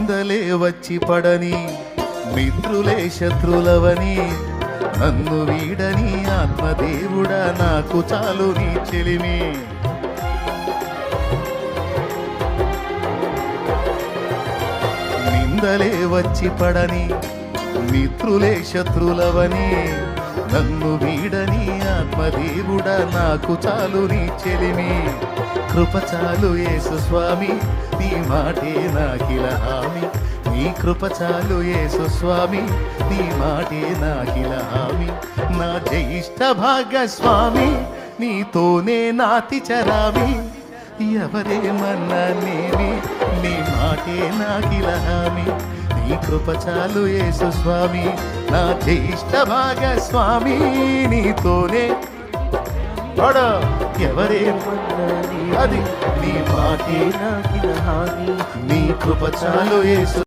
నిందలే వచ్చి పడని మిత్రులే శత్రులవని నన్ను వీడని ఆత్మదేవుడా నాకు చాలు నీ చెలిమి. నిందలే వచ్చి పడని మిత్రులే శత్రులవని నన్ను వీడని ఆత్మదేవుడా నాకు చాలు నీ చెలిమి. కృప చాలు యేసు స్వామి నీ మాటే నాకిల హామీ. నీ కృప చాలు యేసు స్వామి నీ మాటే నాకిల హామీ. నా జ్యేష్ఠ భాగస్వామి నీతోనే నాతి చరామి. ఎవరేమన్నా నేమి నీ మాటే నాకిల హామీ. నీ కృప చాలు యేసు స్వామి నా జ్యేష్ఠ భాగస్వామి నీతోనే ఎవరేమన్నా అది నీ మాటే నాకిల హామీ. నీ కృప చాలు యేసు